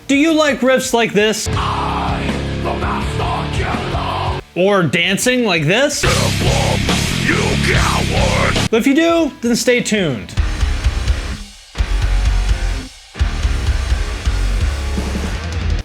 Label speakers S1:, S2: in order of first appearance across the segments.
S1: Do you like riffs like this? Or dancing like this? If you do, then stay tuned.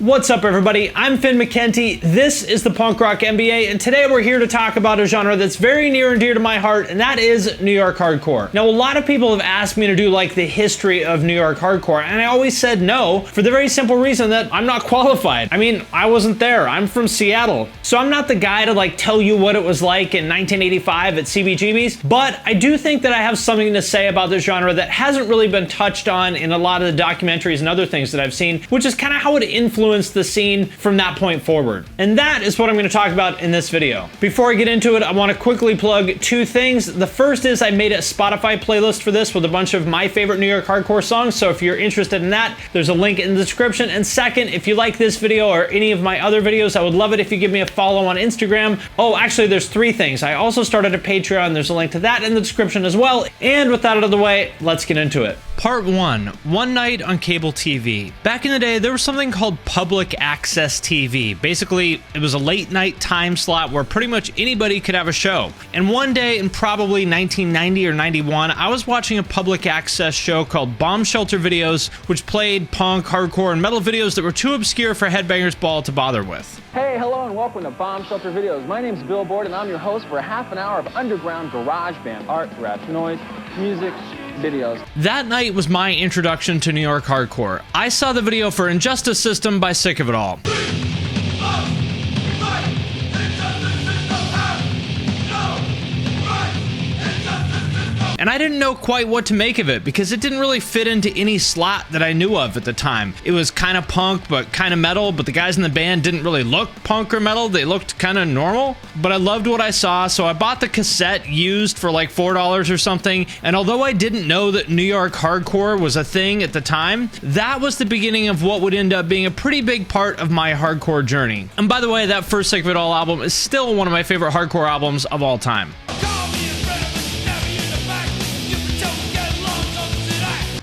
S1: What's up, everybody? I'm Finn McKenty. This is the Punk Rock MBA, and today we're here to talk about a genre that's very near and dear to my heart, and that is New York hardcore. Now, a lot of people have asked me to do like the history of New York hardcore, and I always said no for the very simple reason that I'm not qualified. I mean, I wasn't there. I'm from Seattle, so I'm not the guy to like tell you what it was like in 1985 at CBGB's, but I do think that I have something to say about this genre that hasn't really been touched on in a lot of the documentaries and other things that I've seen, which is kind of how it influenced the scene from that point forward. And that is what I'm going to talk about in this video. Before I get into it, I want to quickly plug two things. The first is I made a Spotify playlist for this with a bunch of my favorite New York hardcore songs, so if you're interested in that, there's a link in the description. And second, if you like this video or any of my other videos, I would love it if you give me a follow on Instagram. Oh, actually, there's three things. I also started a Patreon. There's a link to that in the description as well. And with that out of the way, let's get into it. Part 1, one night on cable TV. Back in the day, there was something called public access TV. Basically, it was a late night time slot where pretty much anybody could have a show. And one day in probably 1990 or 91, I was watching a public access show called Bomb Shelter Videos, which played punk, hardcore, and metal videos that were too obscure for Headbangers Ball to bother with.
S2: Hey, hello, and welcome to Bomb Shelter Videos. My name's Bill Bourdain, and I'm your host for a half an hour of underground garage band art, rap, noise, music, videos.
S1: That night was my introduction to New York hardcore. I saw the video for Injustice System by Sick of It All. And I didn't know quite what to make of it because it didn't really fit into any slot that I knew of at the time. It was kind of punk, but kind of metal, but the guys in the band didn't really look punk or metal. They looked kind of normal, but I loved what I saw, so I bought the cassette used for like $4 or something. And although I didn't know that New York hardcore was a thing at the time, that was the beginning of what would end up being a pretty big part of my hardcore journey. And by the way, that first Sick of It All album is still one of my favorite hardcore albums of all time.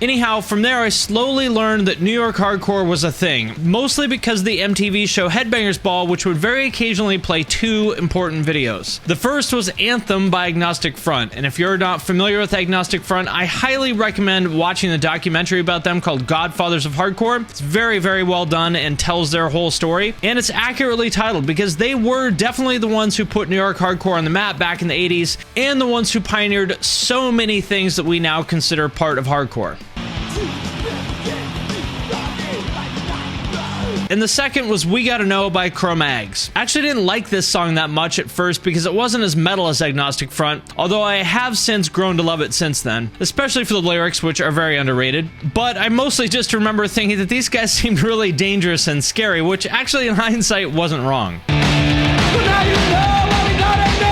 S1: Anyhow, from there I slowly learned that New York hardcore was a thing, mostly because of the MTV show Headbangers Ball, which would very occasionally play two important videos. The first was Anthem by Agnostic Front, and if you're not familiar with Agnostic Front, I highly recommend watching the documentary about them called Godfathers of Hardcore. It's very, very well done and tells their whole story, and it's accurately titled because they were definitely the ones who put New York hardcore on the map back in the 80s, and the ones who pioneered so many things that we now consider part of hardcore. And the second was We Gotta Know by Cro-Mags. Actually, I didn't like this song that much at first because it wasn't as metal as Agnostic Front, although I have since grown to love it since then, especially for the lyrics, which are very underrated. But I mostly just remember thinking that these guys seemed really dangerous and scary, which actually in hindsight wasn't wrong.
S2: So now you know what we gotta know!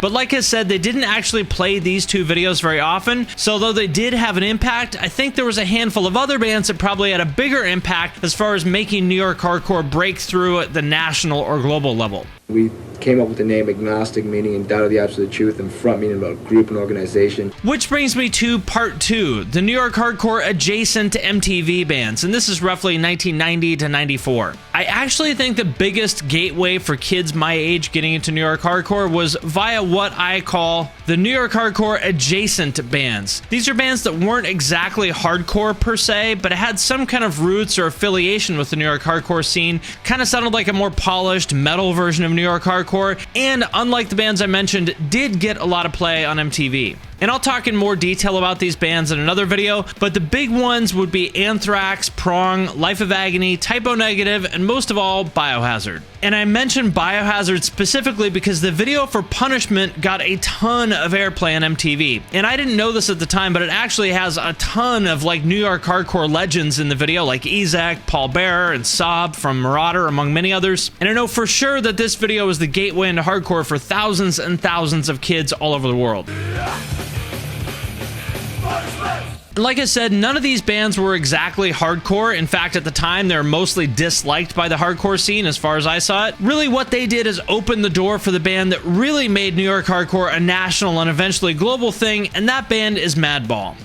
S1: But like I said, they didn't actually play these two videos very often, so although they did have an impact, I think there was a handful of other bands that probably had a bigger impact as far as making New York hardcore break through at the national or global level.
S3: We came up with the name Agnostic, meaning in doubt of the absolute truth, and Front, meaning about group and organization.
S1: Which brings me to part 2, the New York hardcore adjacent to MTV bands, and this is roughly 1990 to 94. I actually think the biggest gateway for kids my age getting into New York hardcore was via what I call the New York hardcore adjacent bands. These are bands that weren't exactly hardcore per se, but had some kind of roots or affiliation with the New York hardcore scene, kind of sounded like a more polished metal version of New York hardcore, and unlike the bands I mentioned, did get a lot of play on MTV. And I'll talk in more detail about these bands in another video, but the big ones would be Anthrax, Prong, Life of Agony, Typo Negative, and most of all, Biohazard. And I mentioned Biohazard specifically because the video for Punishment got a ton of airplay on MTV. And I didn't know this at the time, but it actually has a ton of like New York hardcore legends in the video, like Ezek, Paul Bearer, and Saab from Merauder, among many others. And I know for sure that this video was the gateway into hardcore for thousands and thousands of kids all over the world. Like I said, none of these bands were exactly hardcore. In fact, at the time, they were mostly disliked by the hardcore scene as far as I saw it. Really, what they did is open the door for the band that really made New York hardcore a national and eventually global thing, and that band is Madball.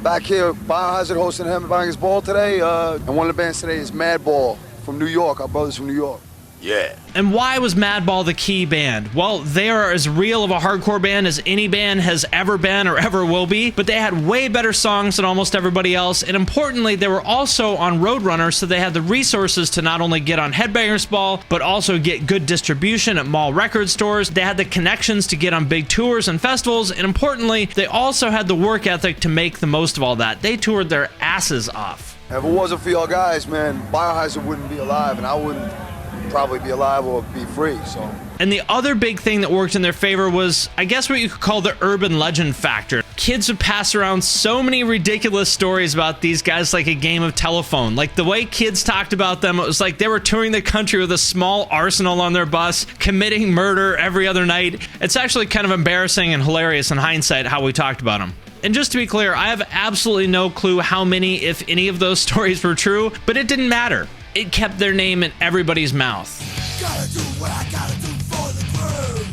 S4: Back here, Biohazard hosting him buying his ball today. And one of the bands today is Madball from New York. Our brothers from New York. Yeah.
S1: And why was Madball the key band? Well, they are as real of a hardcore band as any band has ever been or ever will be, but they had way better songs than almost everybody else, and importantly, they were also on Roadrunner, so they had the resources to not only get on Headbangers Ball, but also get good distribution at mall record stores. They had the connections to get on big tours and festivals, and importantly, they also had the work ethic to make the most of all that. They toured their asses off.
S4: If it wasn't for y'all guys, man, Biohazard wouldn't be alive, and I wouldn't probably be alive or be free, so.
S1: And the other big thing that worked in their favor was, I guess, what you could call the urban legend factor. Kids would pass around so many ridiculous stories about these guys like a game of telephone. Like the way kids talked about them, it was like they were touring the country with a small arsenal on their bus, committing murder every other night. It's actually kind of embarrassing and hilarious in hindsight how we talked about them. And just to be clear, I have absolutely no clue how many, if any of those stories were true, but it didn't matter. It kept their name in everybody's mouth.
S5: Gotta do what I gotta do for the crew.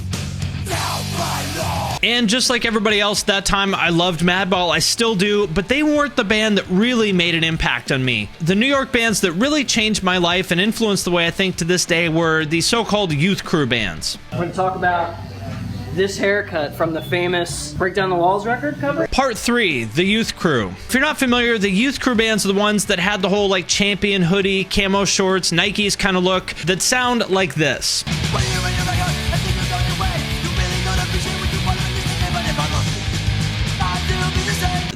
S5: Now by law.
S1: And just like everybody else that time, I loved Madball, I still do, but they weren't the band that really made an impact on me. The New York bands that really changed my life and influenced the way I think to this day were the so-called youth crew bands.
S6: We're going to talk about this haircut from the famous Break Down the Walls record cover.
S1: Part 3, the youth crew. If you're not familiar, the youth crew bands are the ones that had the whole like champion hoodie, camo shorts, Nikes kind of look that sound like this.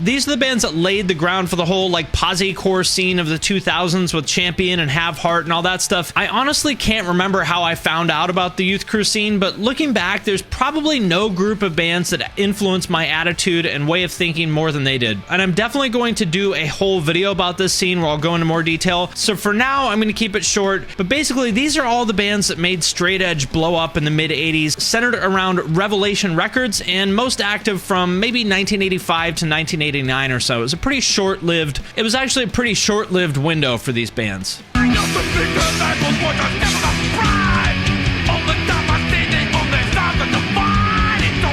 S1: These are the bands that laid the ground for the whole like posi-core scene of the 2000s with Champion and Have Heart and all that stuff. I honestly can't remember how I found out about the youth crew scene, but looking back, there's probably no group of bands that influenced my attitude and way of thinking more than they did. And I'm definitely going to do a whole video about this scene where I'll go into more detail. So for now, I'm going to keep it short, but basically these are all the bands that made straight edge blow up in the mid 80s, centered around Revelation Records and most active from maybe 1985 to 1989 or so. It was a pretty short-lived, it was actually a pretty short-lived window for these bands.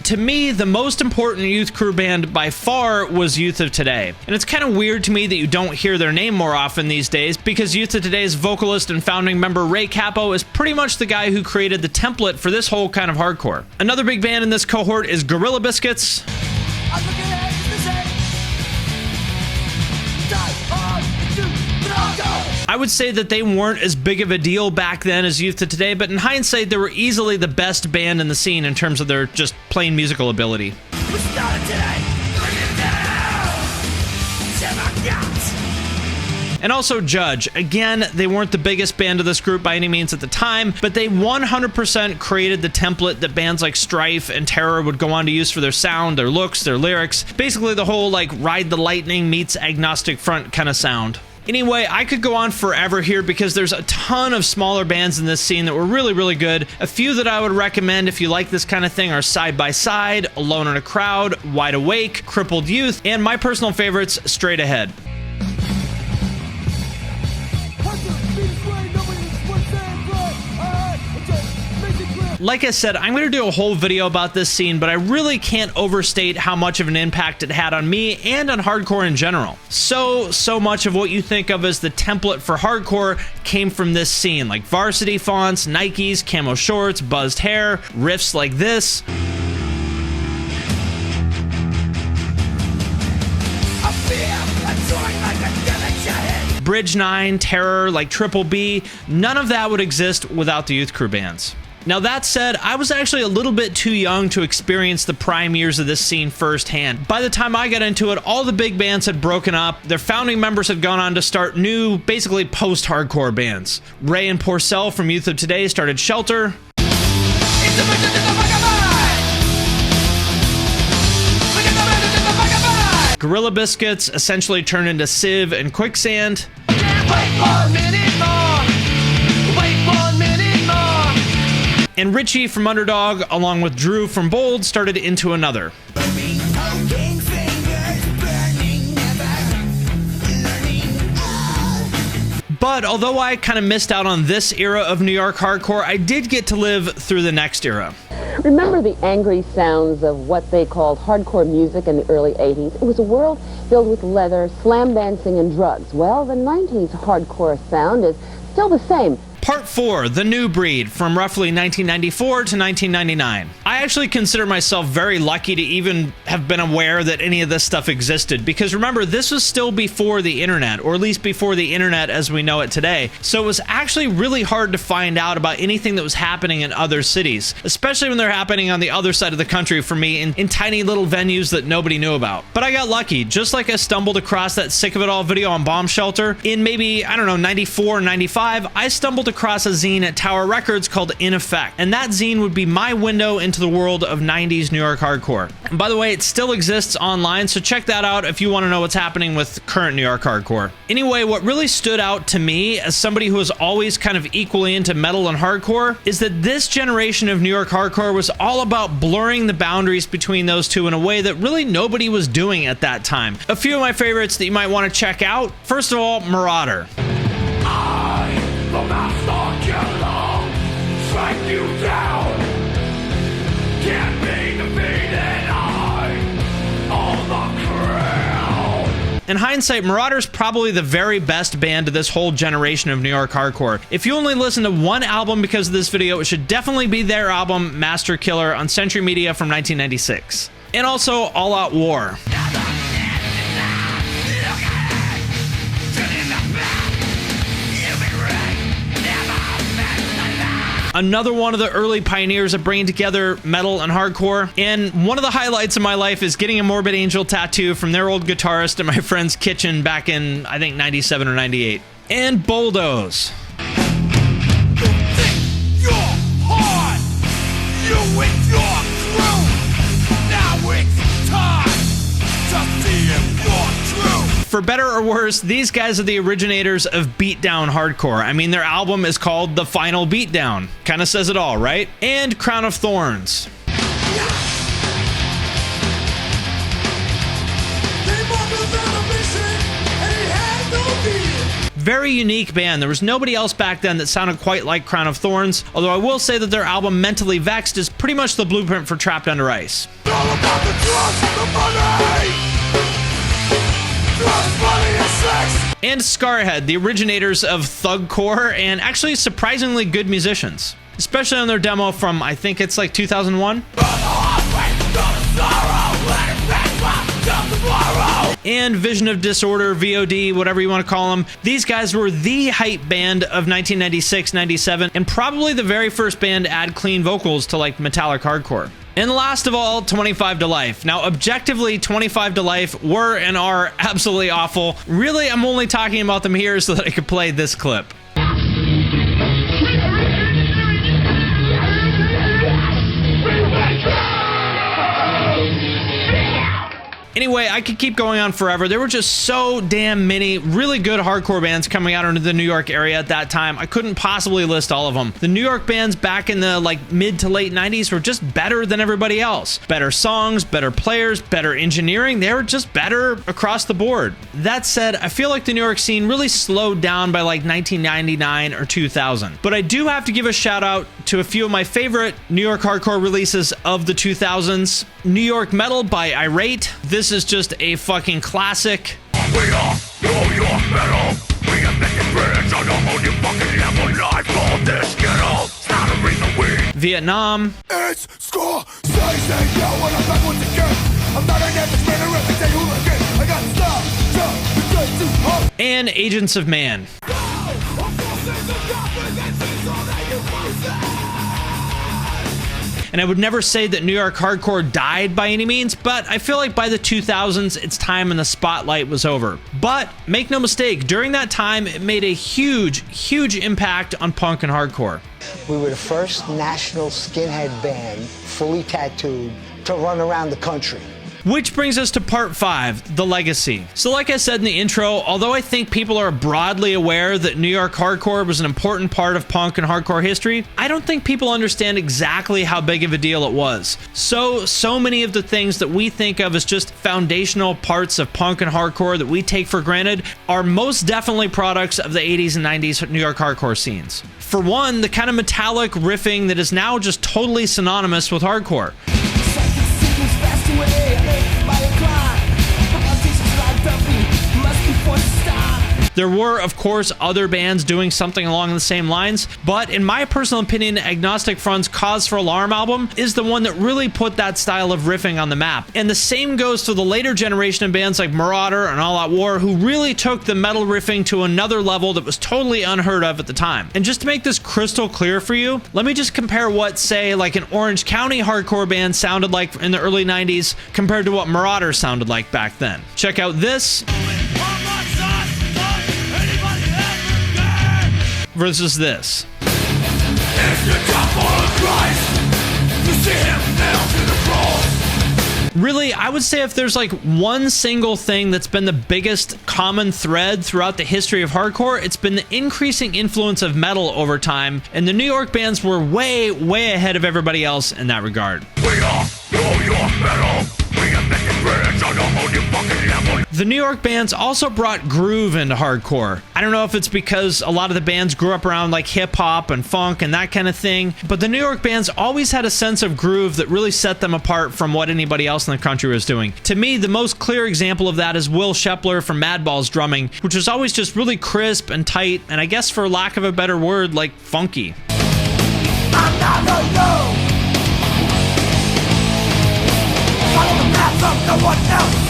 S1: To me, the most important youth crew band by far was Youth of Today. And it's kind of weird to me that you don't hear their name more often these days, because Youth of Today's vocalist and founding member Ray Cappo is pretty much the guy who created the template for this whole kind of hardcore. Another big band in this cohort is Gorilla Biscuits. I would say that they weren't as big of a deal back then as Youth of Today, but in hindsight, they were easily the best band in the scene in terms of their just plain musical ability. And also Judge. Again, they weren't the biggest band of this group by any means at the time, but they 100% created the template that bands like Strife and Terror would go on to use for their sound, their looks, their lyrics. Basically the whole like Ride the Lightning meets Agnostic Front kind of sound. Anyway, I could go on forever here because there's a ton of smaller bands in this scene that were really, really good. A few that I would recommend if you like this kind of thing are Side by Side, Alone in a Crowd, Wide Awake, Crippled Youth, and my personal favorites, Straight Ahead. Like I said, I'm going to do a whole video about this scene, but I really can't overstate how much of an impact it had on me and on hardcore in general. So much of what you think of as the template for hardcore came from this scene, like varsity fonts, Nikes, camo shorts, buzzed hair, riffs like this. Bridge 9, Terror, like Triple B, none of that would exist without the youth crew bands. Now that said, I was actually a little bit too young to experience the prime years of this scene firsthand. By the time I got into it, all the big bands had broken up, their founding members had gone on to start new, basically post-hardcore bands. Ray and Porcell from Youth of Today started Shelter. Gorilla Biscuits essentially turned into Civ and Quicksand. And Richie from Underdog, along with Drew from Bold, started Into Another. But although I kind of missed out on this era of New York hardcore, I did get to live through the next era.
S7: Remember the angry sounds of what they called hardcore music in the early 80s? It was a world filled with leather, slam dancing, and drugs. Well, the 90s hardcore sound is still the same.
S1: Part 4, The New Breed, from roughly 1994 to 1999. I actually consider myself very lucky to even have been aware that any of this stuff existed, because remember, this was still before the internet, or at least before the internet as we know it today, so it was actually really hard to find out about anything that was happening in other cities, especially when they're happening on the other side of the country for me in tiny little venues that nobody knew about. But I got lucky, just like I stumbled across that Sick of It All video on Bomb Shelter, in maybe, I don't know, 94, 95, I stumbled across a zine at Tower Records called In Effect, and that zine would be my window into the world of 90s New York hardcore. And by the way, it still exists online, so check that out if you want to know what's happening with current New York hardcore. Anyway, what really stood out to me as somebody who was always kind of equally into metal and hardcore is that this generation of New York hardcore was all about blurring the boundaries between those two in a way that really nobody was doing at that time. A few of my favorites that you might want to check out. First of all, Merauder.
S5: The master killer, strike you down. Can't be defeated, I own the crown.
S1: In hindsight, Marauder's probably the very best band to this whole generation of New York hardcore. If you only listen to one album because of this video, it should definitely be their album, Master Killer, on Century Media from 1996. And also, All Out War. Another one of the early pioneers of bringing together metal and hardcore. And one of the highlights of my life is getting a Morbid Angel tattoo from their old guitarist in my friend's kitchen back in, I think, 97 or 98. And Bulldoze.
S5: You're hard. You with your crew. Now it's time to see if you're true.
S1: For better or worse, these guys are the originators of beatdown hardcore. I mean, their album is called The Final Beatdown. Kind of says it all, right? And Crown of Thornz. Very unique band. There was nobody else back then that sounded quite like Crown of Thornz, although I will say that their album Mentally Vexed is pretty much the blueprint for Trapped Under Ice.
S5: All about the drugs and the money.
S1: And Skarhead, the originators of thugcore and actually surprisingly good musicians, especially on their demo from, I think it's like 2001. And Vision of Disorder, VOD, whatever you want to call them. These guys were the hype band of 1996-97 and probably the very first band to add clean vocals to like metallic hardcore. And last of all, 25 to Life. Now, objectively, 25 to Life were and are absolutely awful. Really, I'm only talking about them here so that I could play this clip. Anyway, I could keep going on forever. There were just so damn many really good hardcore bands coming out into the New York area at that time. I couldn't possibly list all of them. The New York bands back in the like mid to late 90s were just better than everybody else. Better songs, better players, better engineering. They were just better across the board. That said, I feel like the New York scene really slowed down by like 1999 or 2000. But I do have to give a shout out to a few of my favorite New York hardcore releases of the 2000s. New York Metal by Irate. This is just a fucking classic.
S5: We are New York Metal. We are making bridge on a whole new fucking level. Life on this ghetto. It's not a reason we.
S1: Vietnom.
S5: It's Skarhead. Yo, when I'm back once again. I'm not an average man, a reputation hooligan. I got style,
S1: and Agents of Man. And I would never say that New York hardcore died by any means, but I feel like by the 2000s, its time in the spotlight was over. But make no mistake, during that time, it made a huge, huge impact on punk and hardcore.
S8: We were the first national skinhead band, fully tattooed, to run around the country.
S1: Which brings us to part 5, the legacy. So like I said in the intro, although I think people are broadly aware that New York hardcore was an important part of punk and hardcore history, I don't think people understand exactly how big of a deal it was. So many of the things that we think of as just foundational parts of punk and hardcore that we take for granted are most definitely products of the 80s and 90s New York hardcore scenes. For one, the kind of metallic riffing that is now just totally synonymous with hardcore. There were, of course, other bands doing something along the same lines, but in my personal opinion, Agnostic Front's Cause for Alarm album is the one that really put that style of riffing on the map. And the same goes to the later generation of bands like Merauder and All Out War, who really took the metal riffing to another level that was totally unheard of at the time. And just to make this crystal clear for you, let me just compare what, say, like an Orange County hardcore band sounded like in the early 90s compared to what Merauder sounded like back then. Check out this versus this. Really, I would say if there's like one single thing that's been the biggest common thread throughout the history of hardcore, it's been the increasing influence of metal over time, and the New York bands were way ahead of everybody else in that regard. We are New York metal. We are making bridge on a whole new fucking level. The New York bands also brought groove into hardcore. I don't know if it's because a lot of the bands grew up around like hip hop and funk and that kind of thing, but the New York bands always had a sense of groove that really set them apart from what anybody else in the country was doing. To me, the most clear example of that is Will Shepler from Madball's drumming, which was always just really crisp and tight, and I guess for lack of a better word, like funky. I'm not alone. Follow the path of no one else.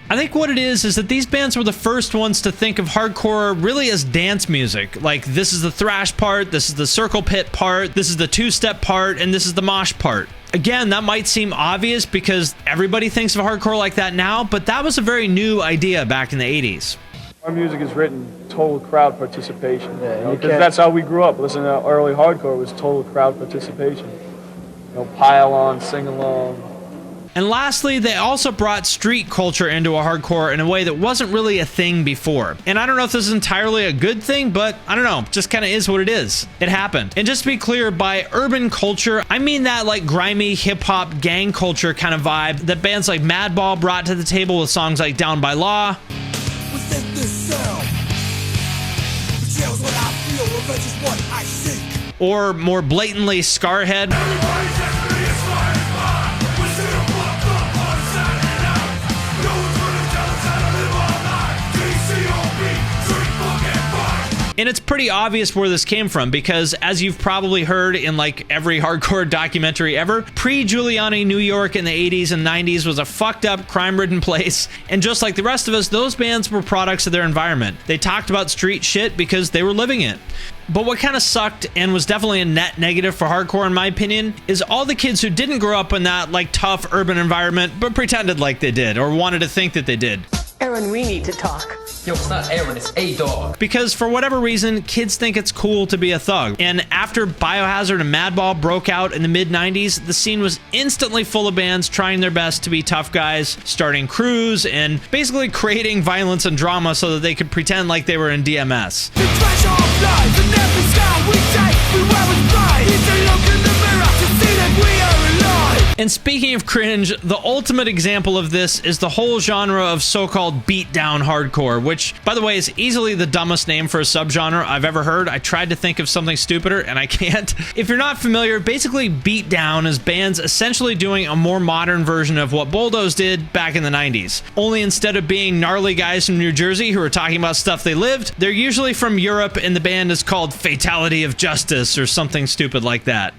S1: I think what it is that these bands were the first ones to think of hardcore really as dance music. Like, this is the thrash part, this is the circle pit part, this is the two-step part, and this is the mosh part. Again, that might seem obvious because everybody thinks of hardcore like that now, but that was a very new idea back in the 80s.
S8: Our music is written total crowd participation. Yeah, you know, because that's how we grew up. Listening to early hardcore was total crowd participation. You know, pile on, sing along.
S1: And lastly, they also brought street culture into a hardcore in a way that wasn't really a thing before. And I don't know if this is entirely a good thing, but I don't know, just kind of is what it is. It happened. And just to be clear, by urban culture, I mean that like grimy hip-hop gang culture kind of vibe that bands like Madball brought to the table with songs like Down by Law. Within this cell, what I feel, revenge is what I seek. Or more blatantly, Skarhead. And it's pretty obvious where this came from because, as you've probably heard in like every hardcore documentary ever, pre-Giuliani New York in the 80s and 90s was a fucked up, crime-ridden place. And just like the rest of us, those bands were products of their environment. They talked about street shit because they were living it. But what kind of sucked and was definitely a net negative for hardcore in my opinion is all the kids who didn't grow up in that like tough urban environment but pretended like they did or wanted to think that they did.
S9: Aaron, we need to talk.
S10: Yo, it's not Aaron, it's A-Dog.
S1: Because for whatever reason, kids think it's cool to be a thug. And after Biohazard and Madball broke out in the mid-90s, the scene was instantly full of bands trying their best to be tough guys, starting crews, and basically creating violence and drama so that they could pretend like they were in DMS. The treasure of life in every sky we take, we wear with pride. It's a look in the mirror to see that we are alive. And speaking of cringe, the ultimate example of this is the whole genre of so-called beatdown hardcore, which, by the way, is easily the dumbest name for a subgenre I've ever heard. I tried to think of something stupider, and I can't. If you're not familiar, basically beatdown is bands essentially doing a more modern version of what Bulldoze did back in the 90s. Only instead of being gnarly guys from New Jersey who are talking about stuff they lived, they're usually from Europe, and the band is called Fatality of Justice or something stupid like that.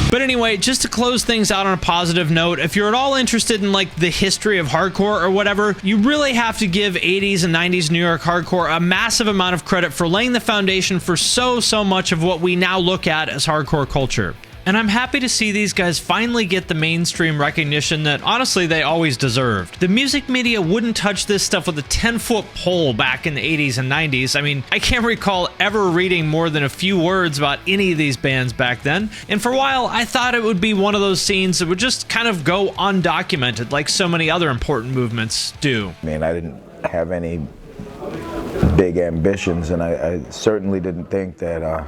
S1: But anyway, just to close things out on a positive note, if you're at all interested in like the history of hardcore or whatever, you really have to give 80s and 90s New York hardcore a massive amount of credit for laying the foundation for so much of what we now look at as hardcore culture. And I'm happy to see these guys finally get the mainstream recognition that honestly they always deserved. The music media wouldn't touch this stuff with a 10-foot pole back in the 80s and 90s. I mean, I can't recall ever reading more than a few words about any of these bands back then. And for a while, I thought it would be one of those scenes that would just kind of go undocumented like so many other important movements do.
S11: I mean, I didn't have any big ambitions, and I certainly didn't think that,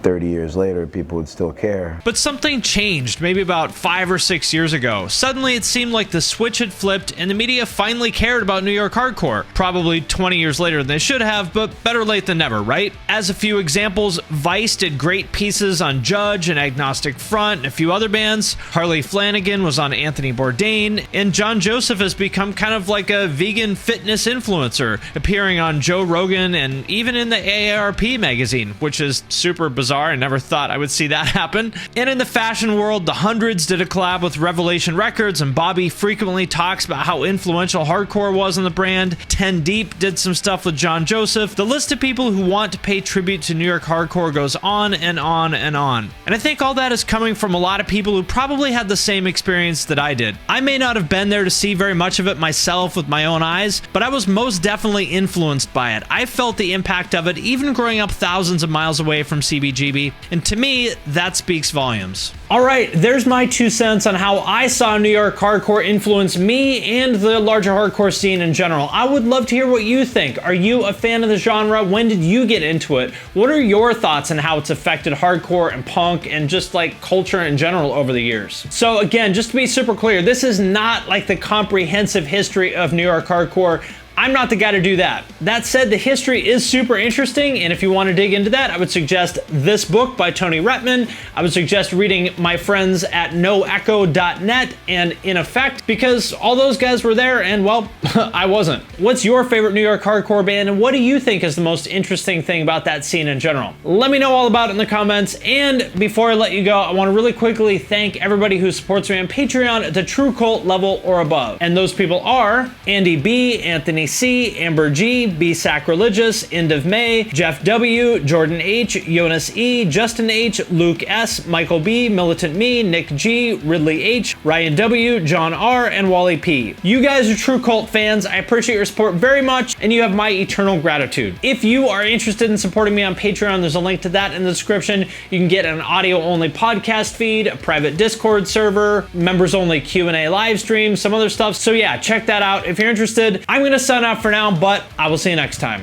S11: 30 years later, people would still care.
S1: But something changed maybe about 5 or 6 years ago. Suddenly it seemed like the switch had flipped and the media finally cared about New York hardcore. Probably 20 years later than they should have, but better late than never, right? As a few examples, Vice did great pieces on Judge and Agnostic Front and a few other bands. Harley Flanagan was on Anthony Bourdain, and John Joseph has become kind of like a vegan fitness influencer, appearing on Joe Rogan and even in the AARP magazine, which is super bizarre. I never thought I would see that happen. And in the fashion world, the Hundreds did a collab with Revelation Records, and Bobby frequently talks about how influential hardcore was on the brand. 10 Deep did some stuff with John Joseph. The list of people who want to pay tribute to New York hardcore goes on and on and on. And I think all that is coming from a lot of people who probably had the same experience that I did. I may not have been there to see very much of it myself with my own eyes, but I was most definitely influenced by it. I felt the impact of it even growing up thousands of miles away from CBGB, and to me, that speaks volumes. Alright, there's my 2 cents on how I saw New York hardcore influence me and the larger hardcore scene in general. I would love to hear what you think. Are you a fan of the genre? When did you get into it? What are your thoughts on how it's affected hardcore and punk and just like culture in general over the years? So again, just to be super clear, this is not like the comprehensive history of New York hardcore. I'm not the guy to do that. That said, the history is super interesting, and if you want to dig into that, I would suggest this book by Tony Retman. I would suggest reading my friends at noecho.net and In Effect, because all those guys were there, and well, I wasn't. What's your favorite New York hardcore band, and what do you think is the most interesting thing about that scene in general? Let me know all about it in the comments, and before I let you go, I want to really quickly thank everybody who supports me on Patreon at the True Cult level or above. And those people are Andy B, Anthony C, Amber G, B Sacrilegious, End of May, Jeff W, Jordan H, Jonas E, Justin H, Luke S, Michael B, Militant Me, Nick G, Ridley H, Ryan W, John R, and Wally P. You guys are True Cult fans. I appreciate your support very much, and you have my eternal gratitude. If you are interested in supporting me on Patreon, there's a link to that in the description. You can get an audio-only podcast feed, a private Discord server, members-only Q&A live stream, some other stuff. So yeah, check that out if you're interested. I'm gonna sign off for now, but I will see you next time.